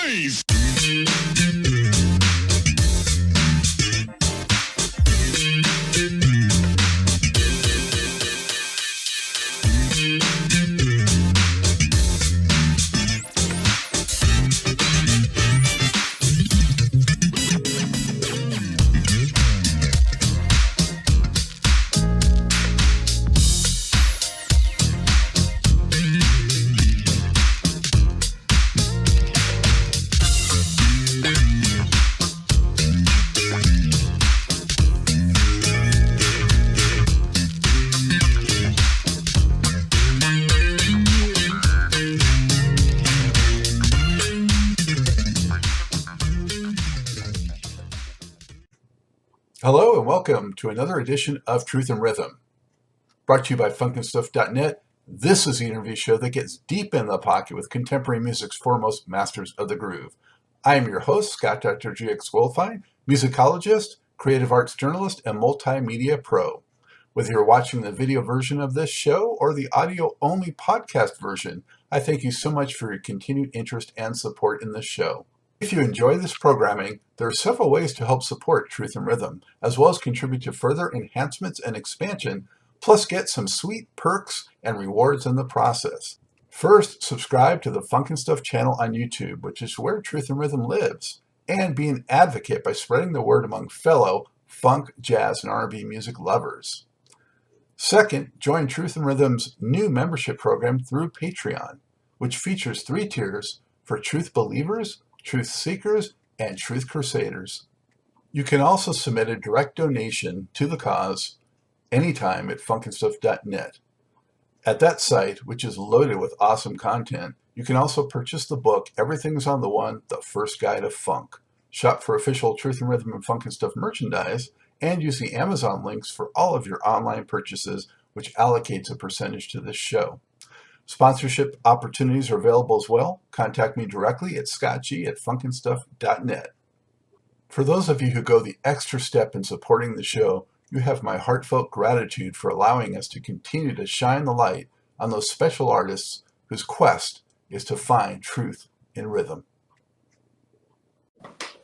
noise! Hello and welcome to another edition of Truth and Rhythm. Brought to you by funkandstuff.net, this is the interview show that gets deep in the pocket with contemporary music's foremost masters of the groove. I am your host, Scott Dr. GX Goldfine, musicologist, creative arts journalist, and multimedia pro. Whether you're watching the video version of this show or the audio-only podcast version, I thank you so much for your continued interest and support in this show. If you enjoy this programming, there are several ways to help support Truth and Rhythm, as well as contribute to further enhancements and expansion, plus get some sweet perks and rewards in the process. First, subscribe to the Funk and Stuff channel on YouTube, which is where Truth and Rhythm lives, and be an advocate by spreading the word among fellow funk, jazz, and R&B music lovers. Second, join Truth and Rhythm's new membership program through Patreon, which features 3 tiers for truth believers, truth seekers, and truth crusaders. You can also submit a direct donation to the cause anytime at funkandstuff.net. At that site, which is loaded with awesome content, you can also purchase the book Everything's on the One, The First Guide of Funk, shop for official Truth and Rhythm and Funk and Stuff merchandise, and use the Amazon links for all of your online purchases, which allocates a percentage to this show. Sponsorship opportunities are available as well. Contact me directly at scottg@funkandstuff.net. For those of you who go the extra step in supporting the show, you have my heartfelt gratitude for allowing us to continue to shine the light on those special artists whose quest is to find truth in rhythm.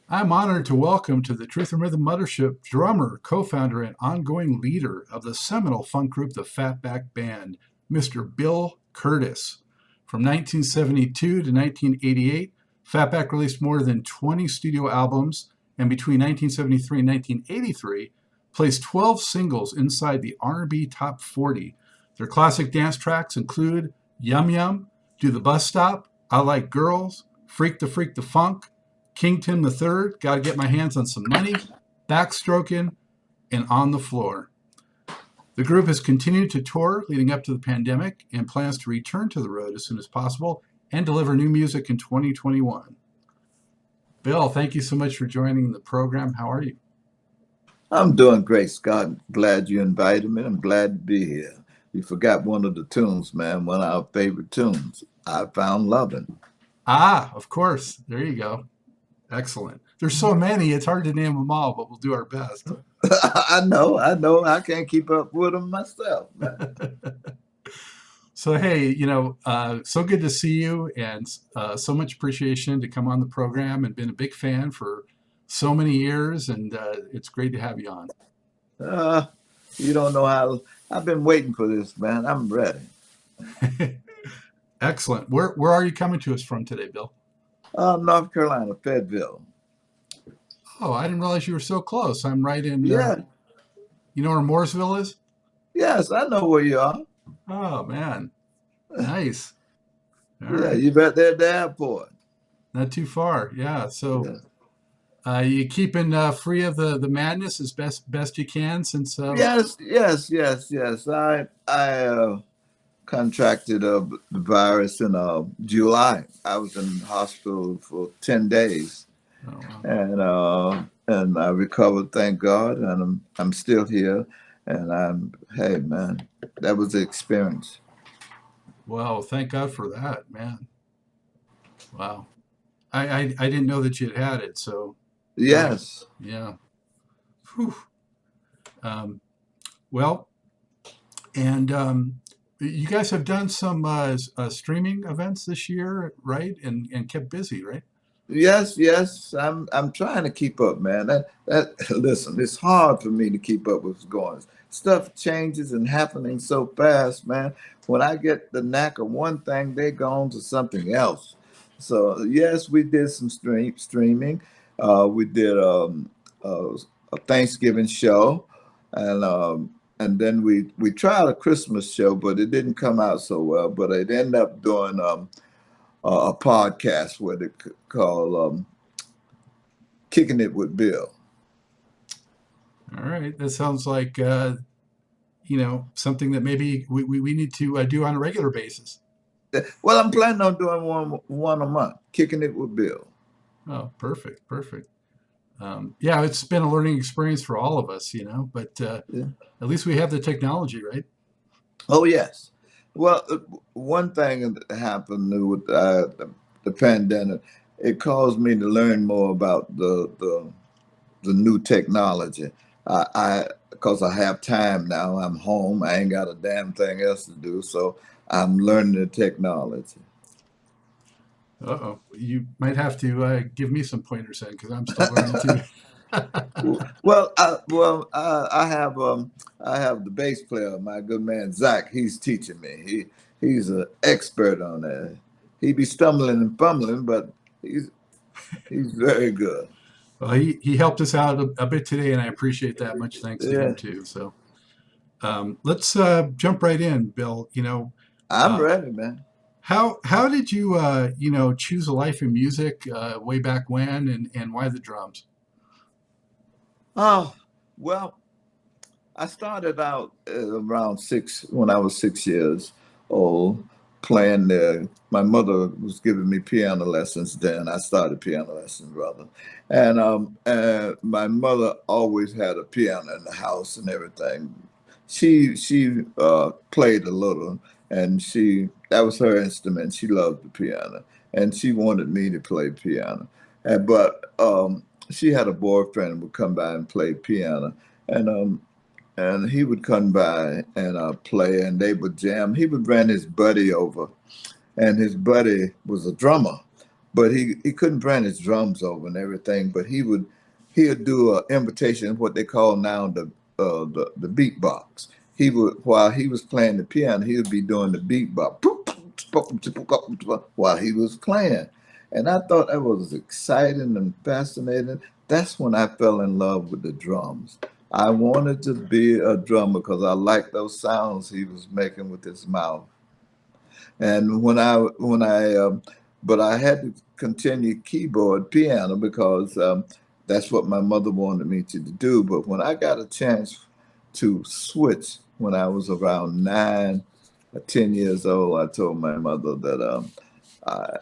I'm honored to welcome to the Truth and Rhythm Mothership drummer, co-founder, and ongoing leader of the seminal funk group, the Fatback Band, Mr. Bill Curtis. From 1972 to 1988, Fatback released more than 20 studio albums, and between 1973 and 1983, placed 12 singles inside the R&B Top 40. Their classic dance tracks include Yum Yum, Do the Bus Stop, I Like Girls, Freak the Funk, King Tim III, Gotta Get My Hands on Some Money, Backstrokin, and On the Floor. The group has continued to tour leading up to the pandemic and plans to return to the road as soon as possible and deliver new music in 2021. Bill, thank you so much for joining the program. How are you? I'm doing great, Scott. Glad you invited me. I'm glad to be here. You forgot one of the tunes, man. One of our favorite tunes, I Found Lovin'. Ah, of course. There you go. Excellent. There's so many, it's hard to name them all, but we'll do our best. I know. I can't keep up with them myself, man. So, hey, so good to see you, and so much appreciation to come on the program, and been a big fan for so many years, and it's great to have you on. You don't know how I've been waiting for this, man. I'm ready. Excellent. Where are you coming to us from today, Bill? North Carolina, Fayetteville. Oh, I didn't realize you were so close. I'm right in. Yeah. You know where Mooresville is? Yes, I know where you are. Oh man, nice. All right. You bet there at the airport. Not too far. Yeah. So, you keeping free of the madness as best you can since. Yes. I contracted the virus in July. I was in hospital for 10 days. Oh, wow. And I recovered, thank God, and I'm still here. And hey, man, that was the experience. Well, thank God for that, man. Wow, I didn't know that you'd had it. So yes, yeah. Whew. Well, and you guys have done some streaming events this year, right? And kept busy, right? Yes, yes. I'm trying to keep up, man. That listen, it's hard for me to keep up with what's going on. Stuff changes and happening so fast, man. When I get the knack of one thing, they go on to something else. So yes, we did some streaming. We did uh, a Thanksgiving show, and then we tried a Christmas show, but it didn't come out so well. But it ended up doing a podcast where they called Kicking It with Bill. All right, that sounds like something that maybe we need to do on a regular basis. Well, I'm planning on doing one a month, Kicking It with Bill. Oh, perfect, perfect. Yeah, it's been a learning experience for all of us, but Yeah. at least we have the technology, right? Oh, yes. Well, one thing that happened with the pandemic, it caused me to learn more about the new technology. Because I have time now, I'm home, I ain't got a damn thing else to do, so I'm learning the technology. Uh-oh, you might have to give me some pointers then, because I'm still learning too. I have the bass player, my good man Zach. He's teaching me. He's an expert on that. He be stumbling and fumbling, but he's he's very good. Well, he helped us out a bit today, and I appreciate that. Much thanks to Yeah, him too. So let's jump right in, Bill. I'm Uh, ready, man. how did you choose a life in music way back when, and why the drums? Oh, well, I started out around when I was 6 years old, playing the. My mother was giving me piano lessons then. I started piano lessons, rather. And my mother always had a piano in the house and everything. She played a little, and that was her instrument. She loved the piano, and she wanted me to play piano. But she had a boyfriend who would come by and play piano, and he would come by and play, and they would jam. He would bring his buddy over, and his buddy was a drummer, but he couldn't bring his drums over and everything. But he'd do an invitation, what they call now the beatbox. He would, while he was playing the piano, he would be doing the beatbox while he was playing, and I thought that was exciting and fascinating. That's when I fell in love with the drums. I wanted to be a drummer because I liked those sounds he was making with his mouth. And but I had to continue keyboard piano because that's what my mother wanted me to do. But when I got a chance to switch when I was around 9 or 10 years old, I told my mother that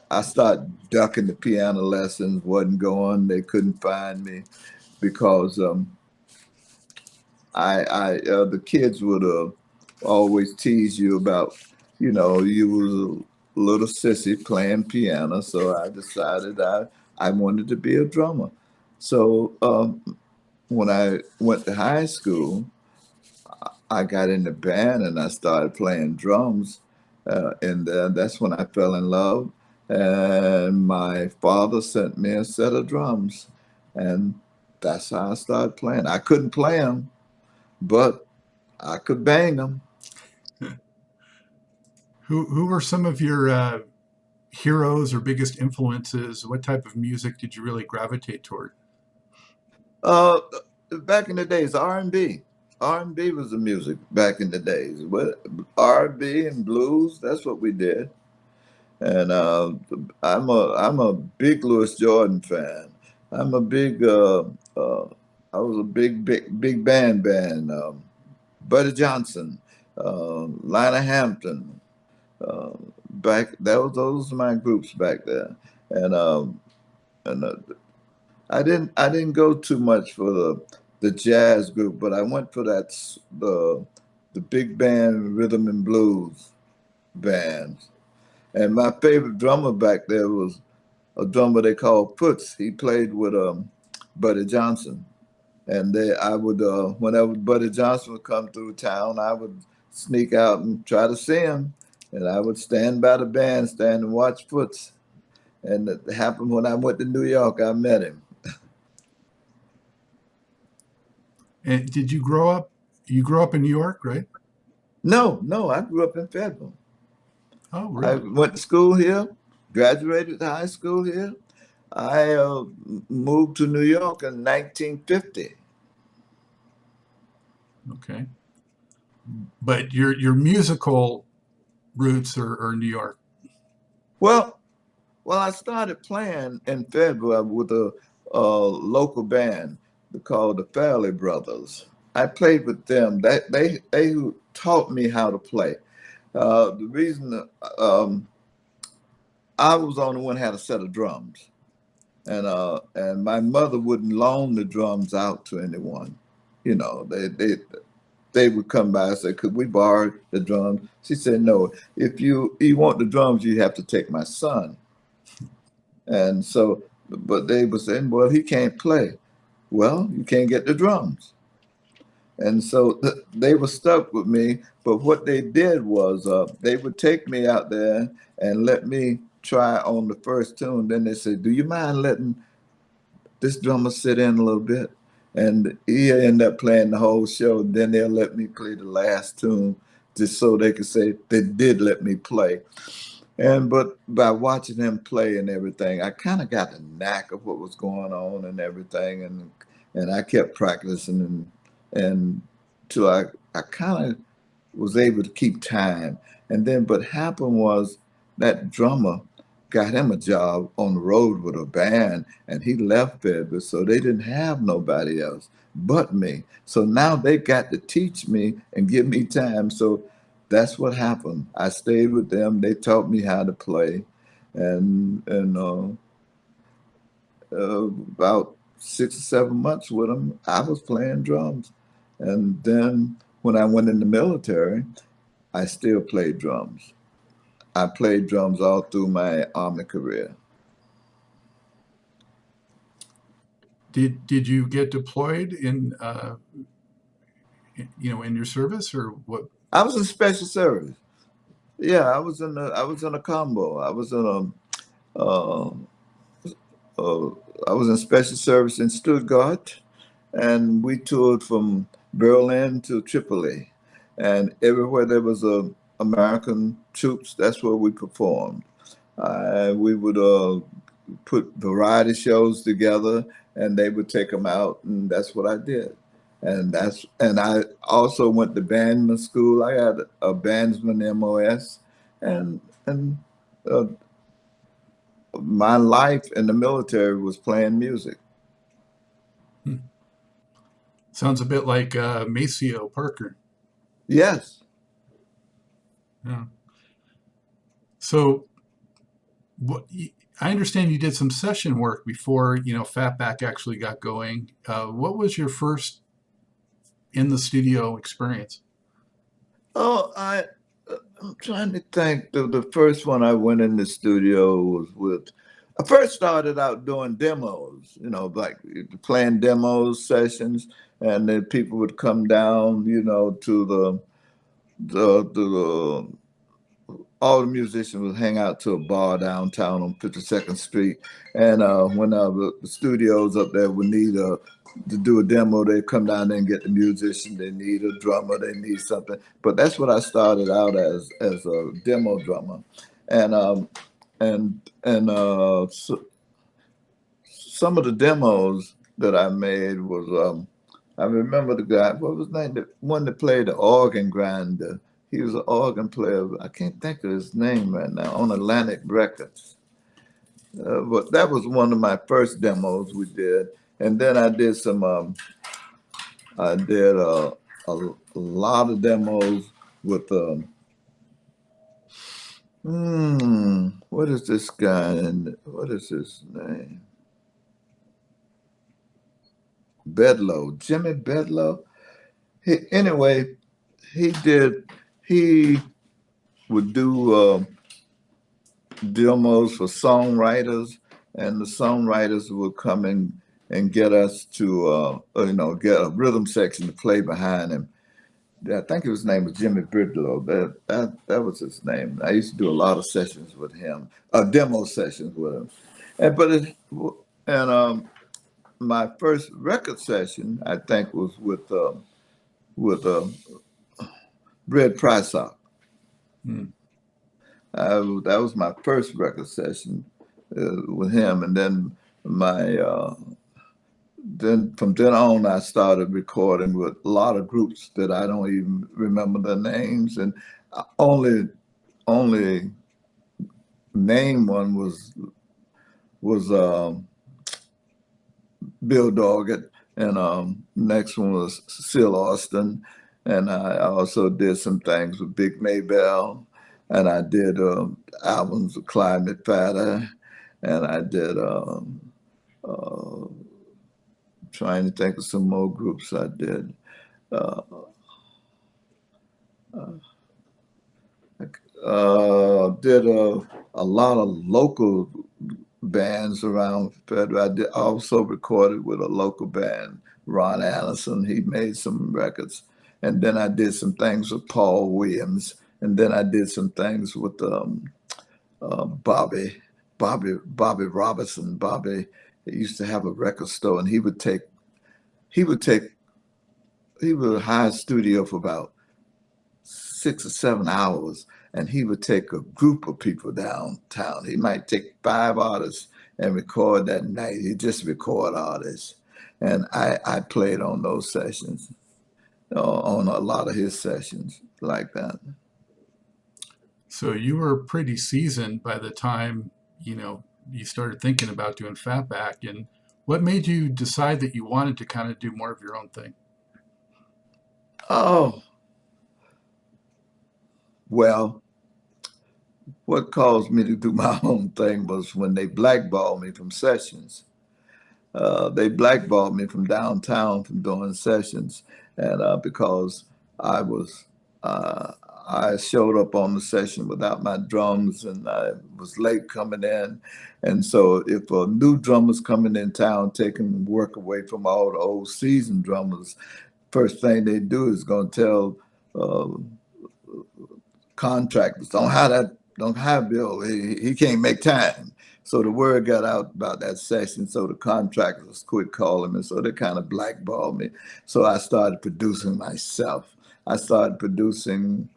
I started ducking the piano lessons, wasn't going. They couldn't find me because the kids would always tease you about, you was a little sissy playing piano. So I decided I wanted to be a drummer. So when I went to high school, I got in the band and I started playing drums. And that's when I fell in love. And my father sent me a set of drums. And that's how I started playing. I couldn't play them, but I could bang them. Who were some of your heroes or biggest influences? What type of music did you really gravitate toward? Uh, Back in the days, R&B. R&B was the music back in the days. What R&B and blues, that's what we did. And I'm a big Louis Jordan fan. I'm a big uh, I was a big band. Buddy Johnson, Lionel Hampton. Back that was those were my groups back there, and and I didn't go too much for the jazz group, but I went for the big band rhythm and blues bands. And my favorite drummer back there was a drummer they called Foots. He played with Buddy Johnson, and I would whenever Buddy Johnson would come through town, I would sneak out and try to see him, and I would stand by the bandstand and watch Foots. And it happened when I went to New York. I met him. And did you grow up? You grew up in New York, right? No, I grew up in Fayetteville. Oh, I really? went to school here, graduated high school here. I moved to New York in 1950. Okay. But your musical roots are New York. Well, I started playing in Fayetteville with a local band called the Fairley Brothers. I played with them. They taught me how to play. The reason I was the only one who had a set of drums, and my mother wouldn't loan the drums out to anyone. You know, they would come by and say, "Could we borrow the drums?" She said, "No. If you want the drums, you have to take my son." And so, but they were saying, "Well, he can't play." Well, you can't get the drums. And so they were stuck with me. But what they did was they would take me out there and let me try on the first tune. Then they said, "Do you mind letting this drummer sit in a little bit?" And he ended up playing the whole show. Then they'll let me play the last tune just so they could say they did let me play. And but by watching him play and everything, I kind of got the knack of what was going on and everything, and I kept practicing and till I kind of was able to keep time. And then, but happened was that drummer got him a job on the road with a band, and he left Fayetteville, so they didn't have nobody else but me. So now they got to teach me and give me time. So that's what happened. I stayed with them. They taught me how to play, and about 6 or 7 months with them, I was playing drums. And then when I went in the military, I still played drums. I played drums all through my Army career. Did you get deployed in your service or what? I was in special service. Yeah, I was in a combo. Uh, uh, I was in special service in Stuttgart, and we toured from Berlin to Tripoli, and everywhere there was a American troops, that's where we performed. We would put variety shows together, and they would take them out, and that's what I did. And I also went to bandman school. I had a bandsman MOS, and uh, my life in the military was playing music. Hmm. Sounds a bit like Maceo Parker. Yes. Yeah. So what? I understand you did some session work before Fatback actually got going. What was your first in the studio experience? Oh, I'm trying to think. The first one I went in the studio was with. I first started out doing demos, like playing demos sessions, and then people would come down, to the all the musicians would hang out to a bar downtown on 52nd Street. And when the studios up there would need to do a demo, they'd come down there and get the musician. They need a drummer, they need something. But that's what I started out as a demo drummer. And so some of the demos that I made was I remember the guy, what was his name? The one that played the organ grinder. He was an organ player. I can't think of his name right now, on Atlantic Records. But that was one of my first demos we did. And then I did a lot of demos with, what is this guy? And what is his name? Bedlow, Jimmy Bedlow. Anyway, he did, he would do demos for songwriters, and the songwriters would come and get us to, get a rhythm section to play behind him. I think his name was Jimmy Bridlow. That was his name. I used to do a lot of sessions with him, demo sessions with him. And my first record session, I think, was with Red Prysock. Hmm. That was my first record session with him, and then my then from then on, I started recording with a lot of groups that I don't even remember their names, and only name one was Bill Doggett, and next one was Cecile Austin, and I also did some things with Big Maybell, and I did albums with Climate Fatter, and I did uh, trying to think of some more groups I did. Uh, did a lot of local bands around Federal. I did also recorded with a local band, Ron Allison. He made some records, and then I did some things with Paul Williams, and then I did some things with Bobby Robertson. Bobby used to have a record store, and he would take he would hire a studio for about 6 or 7 hours, and he would take a group of people downtown. He might take 5 artists and record that night. He just record artists, and I played on those sessions, on a lot of his sessions like that. So you were pretty seasoned by the time, you started thinking about doing Fatback. And what made you decide that you wanted to kind of do more of your own thing? Oh, well, what caused me to do my own thing was when they blackballed me from sessions. They blackballed me from downtown from doing sessions, and because I was uh, I showed up on the session without my drums, and I was late coming in, and so if a new drummer's coming in town, taking work away from all the old seasoned drummers, first thing they do is going to tell uh, contractors, don't have Bill. He can't make time. So the word got out about that session. So the contractors quit calling me. So they kind of blackballed me. So I started producing myself. I started producing.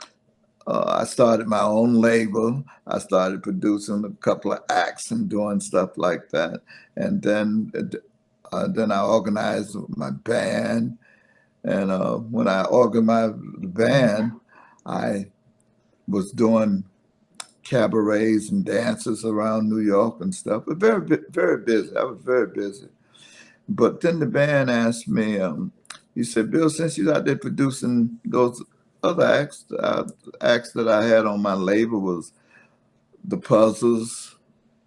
I started my own label. I started producing a couple of acts and doing stuff like that. And then I organized my band. And when I organized the band, I was doing cabarets and dances around New York and stuff. But very busy. I was very busy. But then the band asked me, he said, Bill, since you're out there producing those other acts that I had on my label was The Puzzles,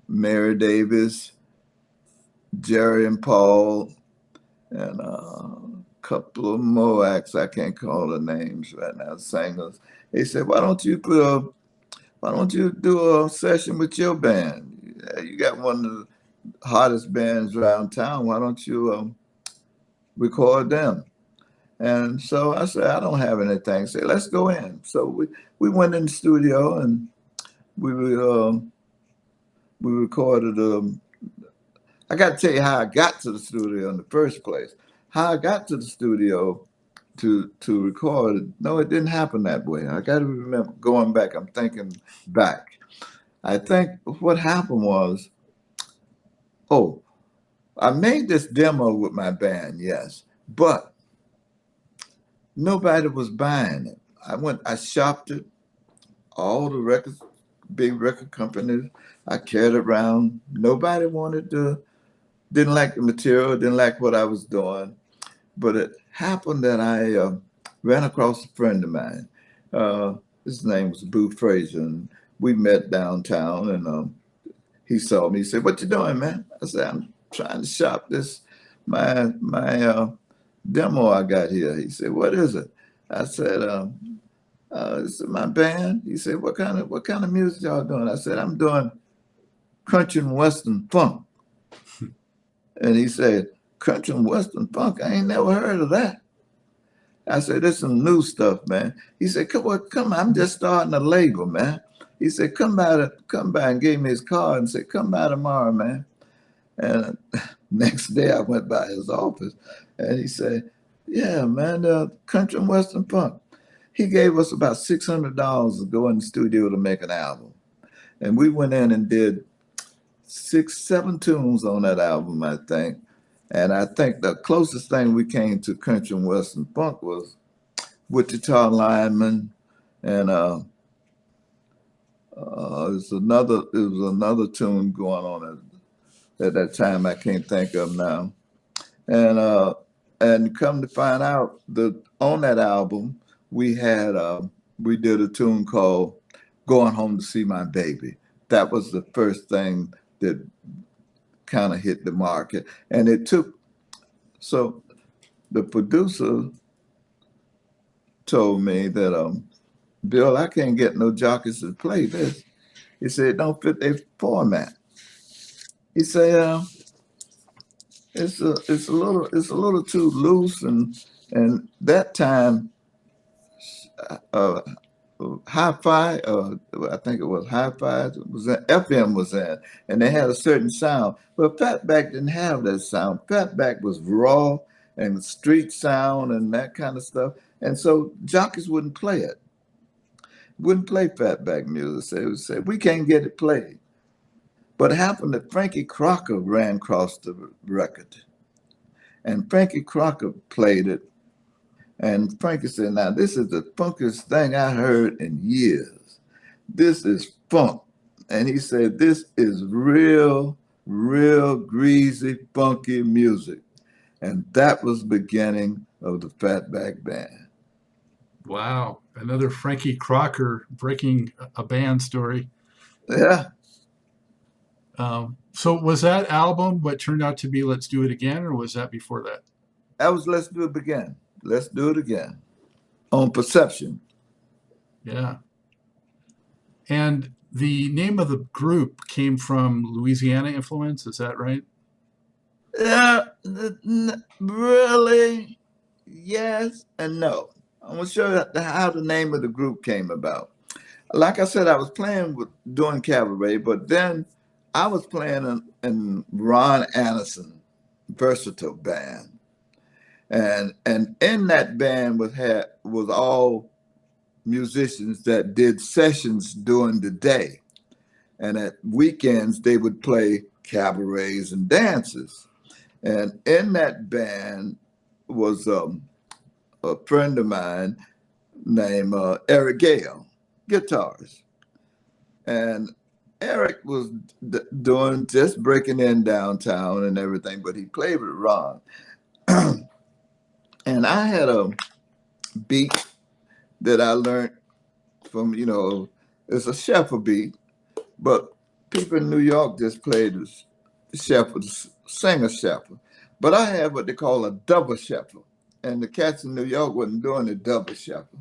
Mary Davis, Jerry and Paul, and a couple of more acts. I can't call the names right now, singers. He said, why don't you do a session with your band? You got one of the hottest bands around town. Why don't you record them? And so I said, I don't have anything. Say, let's go in. So we went in the studio and we we recorded. I got to tell you how I got to the studio in the first place. How I got to the studio to record it. No, it didn't happen that way. I got to remember going back. I'm thinking back. I think what happened was, oh, I made this demo with my band, yes, but nobody was buying it. I shopped it, all the records, big record companies. I carried it around. Nobody didn't like the material, didn't like what I was doing. But it happened that I ran across a friend of mine. Uh, his name was Boo Frazier, and we met downtown, and he saw me. He said, "What you doing, man?" I said, "I'm trying to shop this my demo I got here." He said, "What is it?" I said, "This is my band." He said, what kind of music y'all doing?" I said, "I'm doing country and western funk." And he said, "Country and western funk? I ain't never heard of that." I said, "This some new stuff, man." He said, come, I'm just starting a label, man." He said, come by," and gave me his card and said, "Come by tomorrow, man." And next day I went by his office and he said, "Yeah, man, country and western funk." He gave us about $600 to go in the studio to make an album. And we went in and did 6, 7 tunes on that album, I think. And I think the closest thing we came to country and western funk was Wichita Lineman, and it was another tune going on at that time I can't think of now. And come to find out that on that album we did a tune called "Going Home to See My Baby." That was the first thing that kind of hit the market, and it took. So the producer told me that, "Bill, I can't get no jockeys to play this." He said, "It don't fit their format." He said, it's a little too loose," and that time, uh, hi-fi, I think it was hi-fi, was in, FM was in, and they had a certain sound. But Fatback didn't have that sound. Fatback was raw and street sound and that kind of stuff. And so jockeys wouldn't play it, wouldn't play Fatback music. So they would say, "We can't get it played." But it happened that Frankie Crocker ran across the record. And Frankie Crocker played it. And Frankie said, "Now, this is the funkiest thing I heard in years. This is funk." And he said, "This is real, real greasy, funky music." And that was the beginning of the Fatback Band. Wow. Another Frankie Crocker breaking a band story. Yeah, So was that album what turned out to be Let's Do It Again, or was that before that? that was Let's Do It Again. Let's Do It Again on Perception. Yeah. And the name of the group came from Louisiana influence, is that right? Yeah, really, yes and no. I'm gonna show you how the name of the group came about. Like I said, I was playing with doing cabaret, but then I was playing in Ron Anderson versatile band, and in that band was all musicians that did sessions during the day, and at weekends they would play cabarets and dances. And in that band was a friend of mine named Eric Gale, guitarist. And Eric was doing just breaking in downtown and everything, but he played with Ron. And I had a beat that I learned from, it's a shuffle beat, but people in New York just played the shuffle, singer shuffle. But I had what they call a double shuffle. And the cats in New York wasn't doing the double shuffle.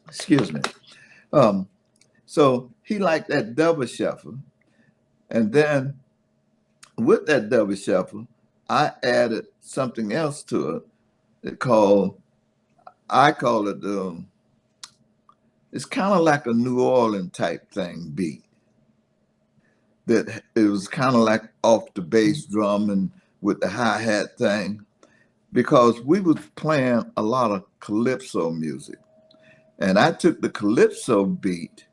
Excuse me. Um, so he liked that double shuffle. And then with that double shuffle, I added something else to it. I call it, it's kind of like a New Orleans type thing beat. That it was kind of like off the bass drum and with the hi-hat thing, because we was playing a lot of calypso music. And I took the calypso beat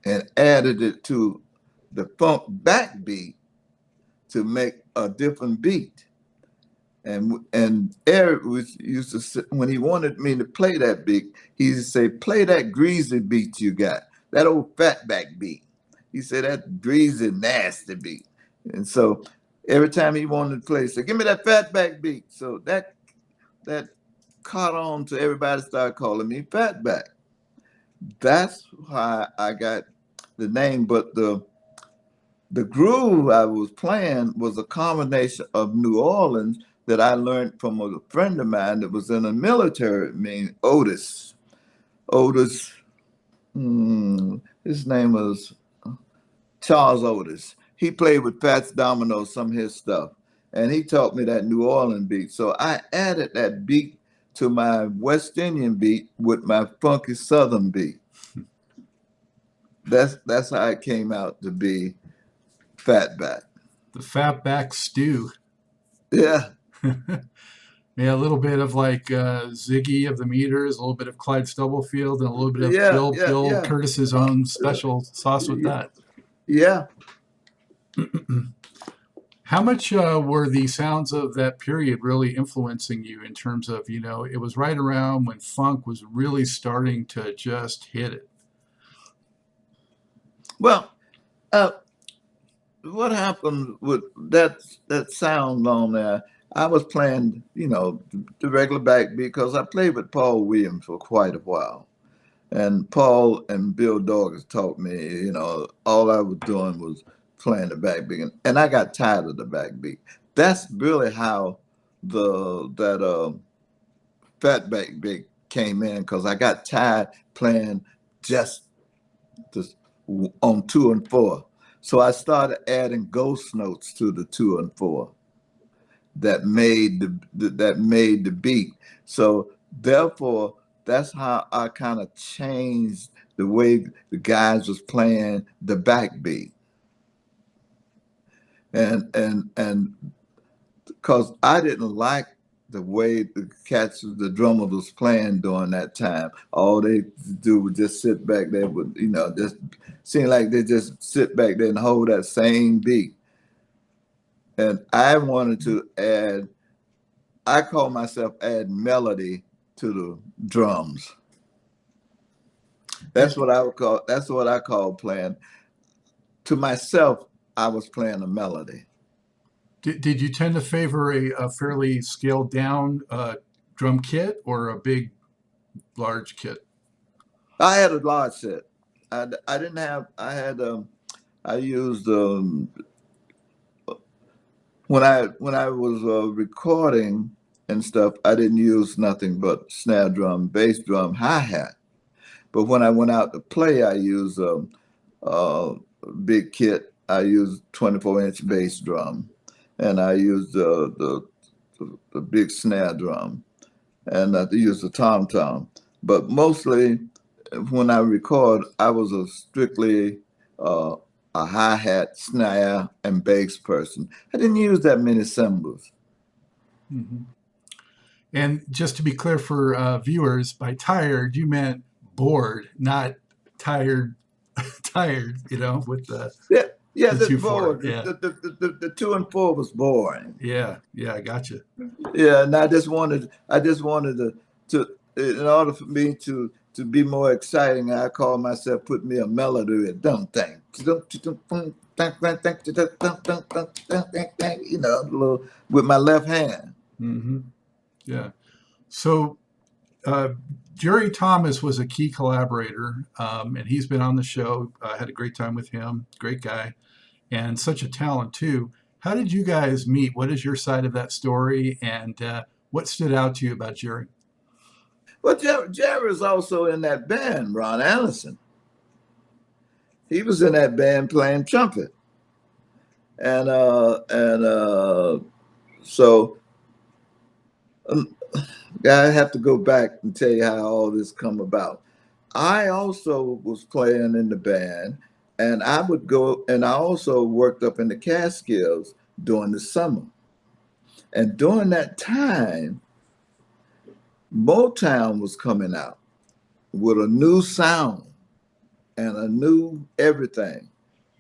and added it to the funk backbeat to make a different beat. And Eric used to say, when he wanted me to play that beat, he used to say, "Play that greasy beat you got, that old fatback beat." He said, "That greasy, nasty beat." And so every time he wanted to play, he said, "Give me that fatback beat." So that caught on to everybody started calling me Fatback. That's why I got the name. But the groove I was playing was a combination of New Orleans that I learned from a friend of mine that was in the military. I mean, Otis. Otis. His name was Charles Otis. He played with Fats Domino, some of his stuff. and he taught me that New Orleans beat. So I added that beat to my West Indian beat with my funky Southern beat. That's how it came out to be Fatback. The Fatback stew. Yeah, Yeah, a little bit of like Ziggy of the Meters, a little bit of Clyde Stubblefield, and a little bit of yeah, yeah, Bill yeah, Curtis's own special sauce with that. yeah. How much were the sounds of that period really influencing you in terms of, it was right around when funk was really starting to just hit it. Well, uh, what happened with that sound on there? I was playing, the regular backbeat because I played with Paul Williams for quite a while. And Paul and Bill Doggett taught me, all I was doing was playing the backbeat, and I got tired of the backbeat. That's really how that fat backbeat came in, because I got tired playing just this on 2 and 4. So I started adding ghost notes to the 2 and 4 that made the beat. So therefore, that's how I kind of changed the way the guys was playing the backbeat. And because I didn't like the way the drummer was playing during that time. All they do was just sit back there with, just seem like they just sit back there and hold that same beat. And I wanted to add, I call myself add melody to the drums. That's what I would call. That's what I call playing. To myself, I was playing a melody. Did you tend to favor a fairly scaled down drum kit or a big, large kit? I had a large set. I didn't have. I used when I was recording and stuff. I didn't use nothing but snare drum, bass drum, hi hat. But when I went out to play, I used a big kit. I used 24-inch bass drum, and I used the big snare drum, and I used the tom tom. But mostly, when I record, I was a strictly uh, a hi hat, snare, and bass person. I didn't use that many cymbals. Mm-hmm. And just to be clear for viewers, by tired, you meant bored, not tired, tired, with Yeah, yeah, the that's 2/4. bored. Yeah. The 2 and 4 was boring. Yeah. Yeah. I got you. Yeah, and I just wanted to in order for me to be more exciting, I call myself put me a melody at dum thing, little with my left hand. Mm-hmm. Yeah. So uh, Jerry Thomas was a key collaborator, and he's been on the show. I had a great time with him. Great guy, and such a talent too. How did you guys meet? What is your side of that story, and what stood out to you about Jerry? But Jerry was also in that band, Ron Allison. He was in that band playing trumpet, and so I have to go back and tell you how all this come about. I also was playing in the band, and I would go, and I also worked up in the Catskills during the summer. And during that time, Motown was coming out with a new sound and a new everything.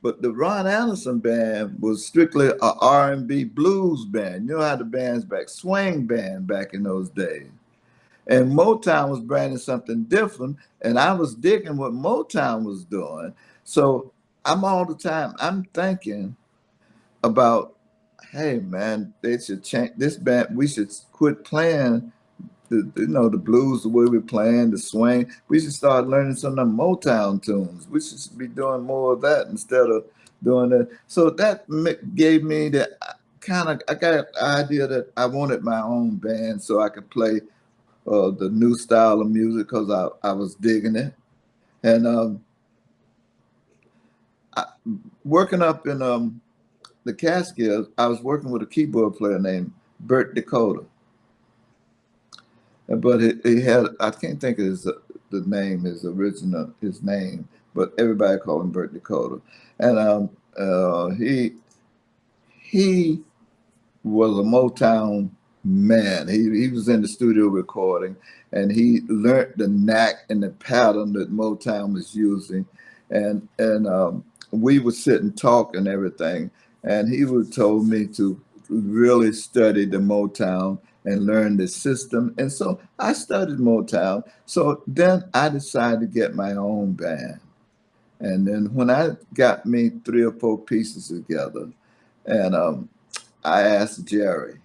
But the Ron Anderson band was strictly a R&B blues band. You know how the bands back, swing band back in those days. And Motown was branding something different, and I was digging what Motown was doing. So I'm thinking about, hey man, they should change this band. We should quit playing the blues the way we're playing the swing. We should start learning some of them Motown tunes. We should be doing more of that instead of doing that. So that gave me the I got the idea that I wanted my own band so I could play the new style of music because I was digging it. And I, working up in the Catskills, I was working with a keyboard player named Bert Dakota. But he had, I can't think of the name, his name, but everybody called him Bert Dakota. And he was a Motown man. He was in the studio recording, and he learned the knack and the pattern that Motown was using. And we would sit and talk and everything. And he would told me to really study the Motown and learn the system. And so I studied Motown. So then I decided to get my own band. And then when I got me 3 or 4 pieces together, and I asked Jerry,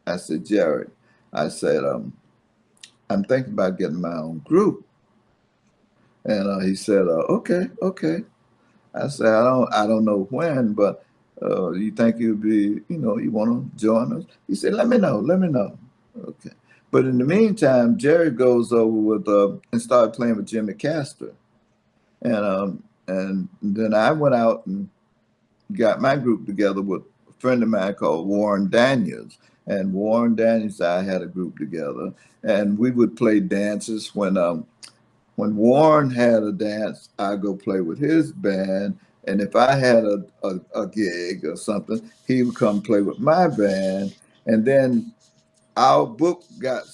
I said, Jerry, I said, I'm thinking about getting my own group. And he said, okay, okay. I said, I don't know when, but you think you'd be, you want to join us? He said, let me know, let me know. Okay. But in the meantime, Jerry goes over with and started playing with Jimmy Castor. And then I went out and got my group together with a friend of mine called Warren Daniels. And Warren Daniels and I had a group together, and we would play dances. When Warren had a dance, I go play with his band. And if I had a gig or something, he would come play with my band. And then our book got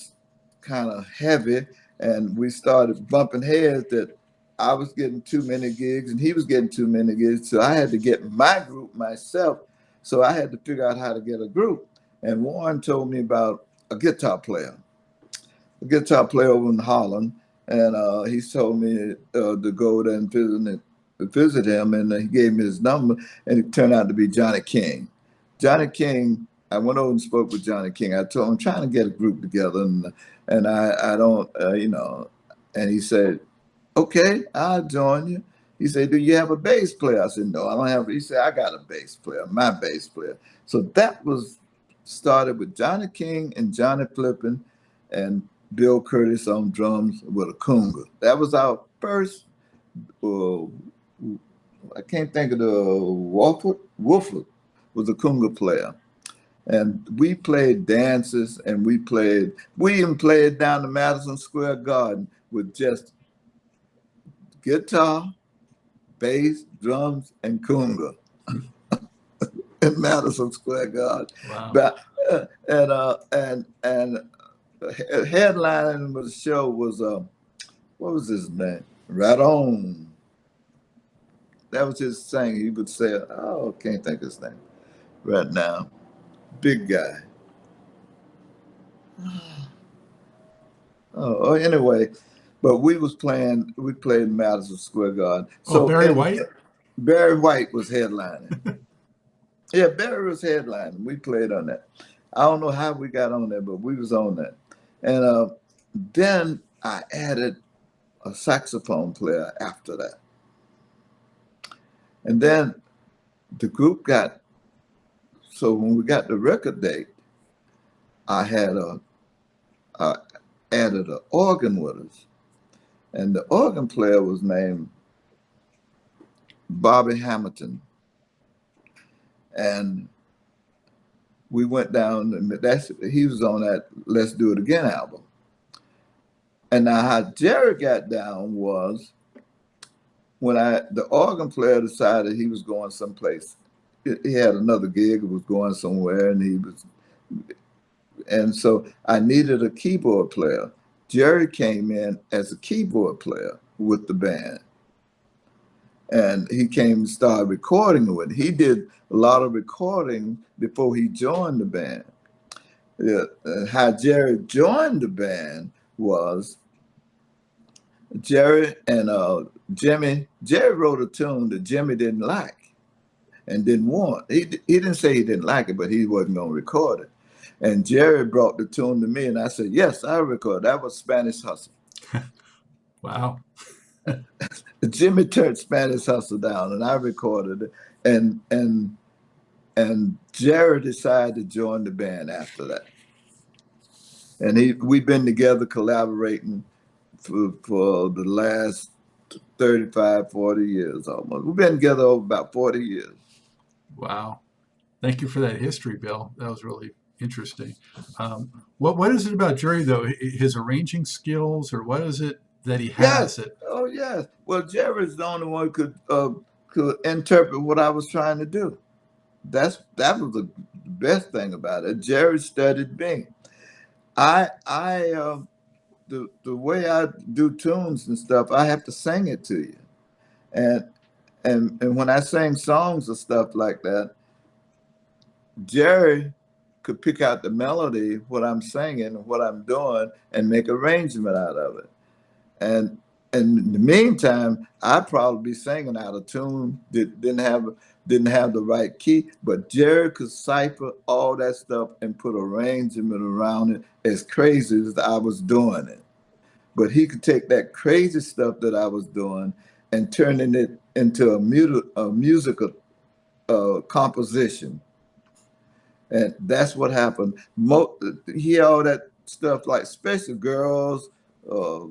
kind of heavy, and we started bumping heads that I was getting too many gigs and he was getting too many gigs. So I had to get my group myself. So I had to figure out how to get a group. And Warren told me about a guitar player over in Holland. And he told me to go there and visit him. And he gave me his number, and it turned out to be Johnny King. Johnny King, I went over and spoke with Johnny King. I told him I'm trying to get a group together, and I don't, and he said, okay, I'll join you. He said, do you have a bass player? I said, no, I don't have. He said, I got a bass player, my bass player. So that was started with Johnny King and Johnny Flippin and Bill Curtis on drums with a conga. That was our first, uh, I can't think of the Wolford was a conga player. And we played dances, and we even played down the Madison Square Garden with just guitar, bass, drums, and conga in Madison Square Garden. Wow. But and headlining with the show was what was his name? Right On. That was his thing. He would say, "Oh, can't think of his name right now." Big guy. Anyway, but we played Madison Square Garden. Oh, So Barry and White? Barry White was headlining. Yeah, Barry was headlining. We played on that. I don't know how we got on there, but we was on that. And then I added a saxophone player after that. And then the group so when we got the record date, I had added an organ with us. And the organ player was named Bobby Hamilton. And we went down, and he was on that Let's Do It Again album. And now how Jerry got down was when the organ player decided he was going someplace. He had another gig, was going somewhere, and so I needed a keyboard player. Jerry came in as a keyboard player with the band. And he came and started recording with it. He did a lot of recording before he joined the band. Yeah, how Jerry joined the band was Jerry and Jimmy. Jerry wrote a tune that Jimmy didn't like and didn't want. He didn't say he didn't like it, but he wasn't going to record it. And Jerry brought the tune to me, and I said, yes, I record. That was Spanish Hustle. Wow. Jimmy turned Spanish Hustle down, and I recorded it. And Jerry decided to join the band after that. And we've been together collaborating for the last 35, 40 years almost. We've been together over about 40 years. Wow. Thank you for that history, Bill. That was really interesting. What is it about Jerry though? His arranging skills, or what is it that he Yes. has that? Oh, yes. Well, Jerry's the only one could interpret what I was trying to do. That was the best thing about it. Jerry studied me. I the way I do tunes and stuff, I have to sing it to you. And and when I sing songs and stuff like that, Jerry could pick out the melody, what I'm singing, what I'm doing, and make arrangement out of it. And in the meantime, I'd probably be singing out of tune, didn't have the right key, but Jerry could cipher all that stuff and put arrangement around it as crazy as I was doing it. But he could take that crazy stuff that I was doing and turning it into a musical composition. And that's what happened. He all that stuff like Special Girls, uh,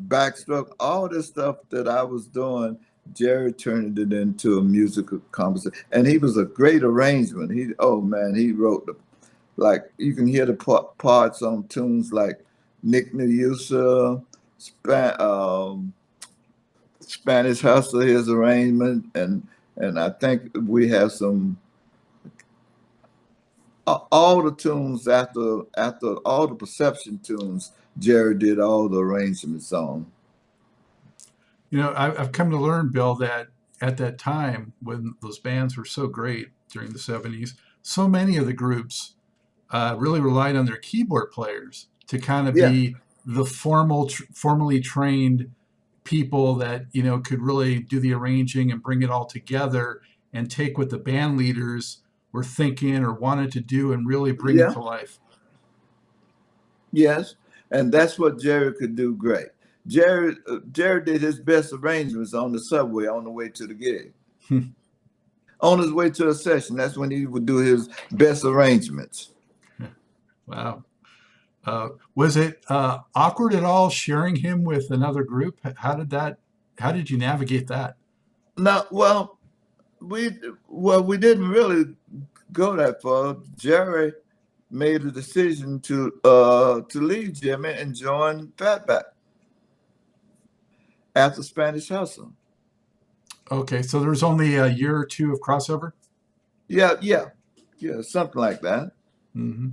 Backstroke, all this stuff that I was doing. Jerry turned it into a musical composition, and he was a great arrangement. Oh man, he wrote like you can hear the parts on tunes like Nick Neusa, Spanish Hustler, his arrangement, and I think we have some all the tunes after all the perception tunes. Jerry did all the arrangements on. I've come to learn, Bill, that at that time when those bands were so great during the '70s, so many of the groups really relied on their keyboard players to kind of Yeah, be the formally trained people that could really do the arranging and bring it all together and take what the band leaders were thinking or wanted to do and really bring it yeah, to life. yes, and that's what Jerry could do great. Jerry did his best arrangements on the subway on the way to the gig. On his way to a session, that's when he would do his best arrangements. Wow. Was it awkward at all sharing him with another group? How did you navigate that? Now, we we didn't really go that far. Jerry made a decision to leave Jimmy and join Fatback after Spanish Hustle. Okay, so there was only a year or two of crossover. Yeah, yeah, yeah, something like that. Hmm.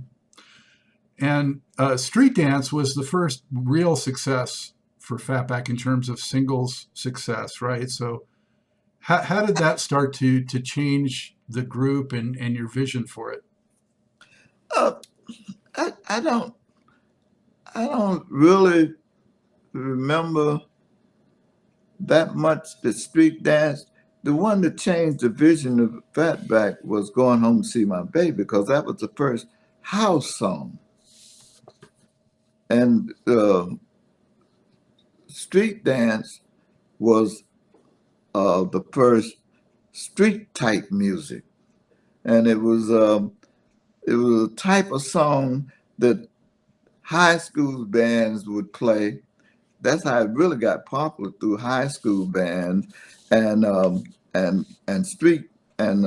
And Street Dance was the first real success for Fatback in terms of singles success, right? So how did that start to change the group and your vision for it? Uh, I I don't really remember that much the street dance. The one that changed the vision of Fatback was Going Home to See My Baby because that was the first house song. And street dance was the first street type music, and it was a type of song that high school bands would play. That's how it really got popular through high school bands and and street and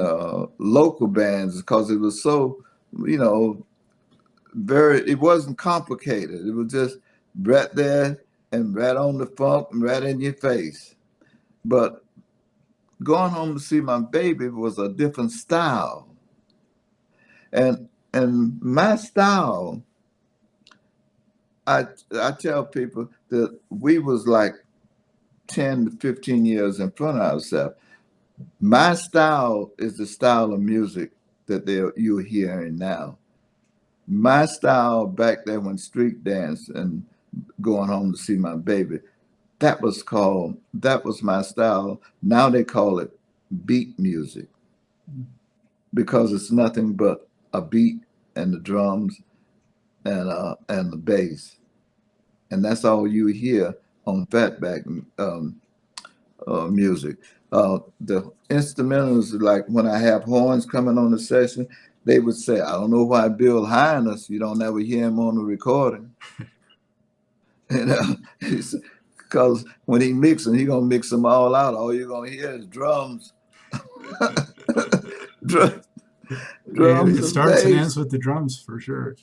local bands because it was so you know very. It wasn't complicated. It was just right there and right on the funk and right in your face. But Going Home to See My Baby was a different style, and my style. I tell people that we was like 10 to 15 years in front of ourselves. My style is the style of music that you're hearing now. My style back there when street dance and Going Home to See My Baby, that was my style. Now they call it beat music because it's nothing but a beat and the drums and the bass. And that's all you hear on Fatback music. The instrumentals, like when I have horns coming on the session, they would say, "I don't know why Bill Highness, you don't ever hear him on the recording." You know, because when he mixing, he gonna mix them all out. All you're gonna hear is drums, drums It and starts and bass. ends with the drums for sure.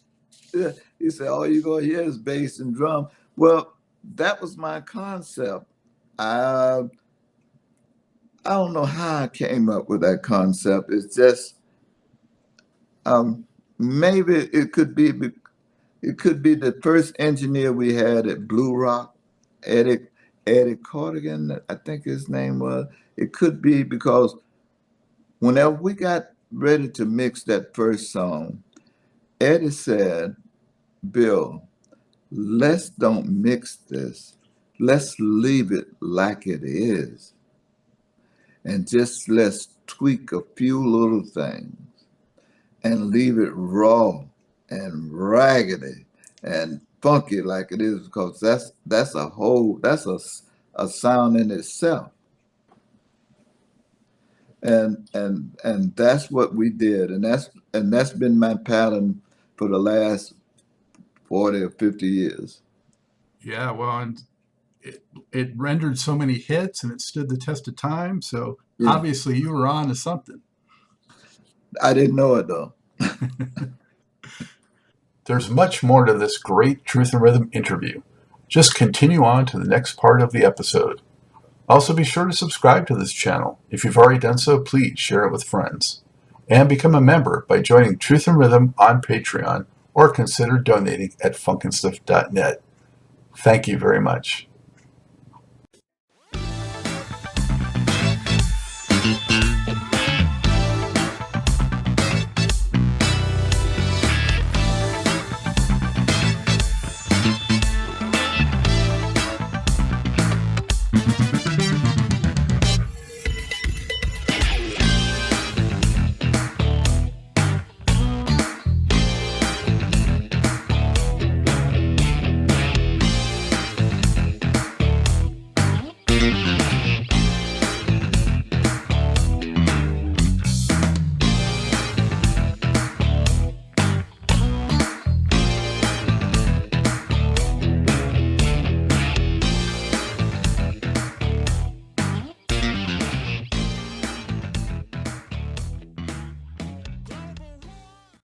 Yeah. He said, all you're going to hear is bass and drum. Well, that was my concept. I, I don't know how I came up with that concept. It's just, maybe it could be the first engineer we had at Blue Rock, Eddie, Eddie Cardigan, I think his name was. It could be because whenever we got ready to mix that first song, Eddie said, Bill, let's don't mix this. Let's leave it like it is. And just let's tweak a few little things and leave it raw and raggedy and funky like it is, because that's a sound in itself. And that's what we did, and that's been my pattern for the last 40 or 50 years. Yeah, well, and it rendered so many hits and it stood the test of time. So Yeah. obviously you were on to something. I didn't know it though. There's much more to this great Truth and Rhythm interview. Just continue on to the next part of the episode. Also, be sure to subscribe to this channel. If you've already done so, please share it with friends. And become a member by joining Truth and Rhythm on Patreon or consider donating at funkinstuff.net. Thank you very much.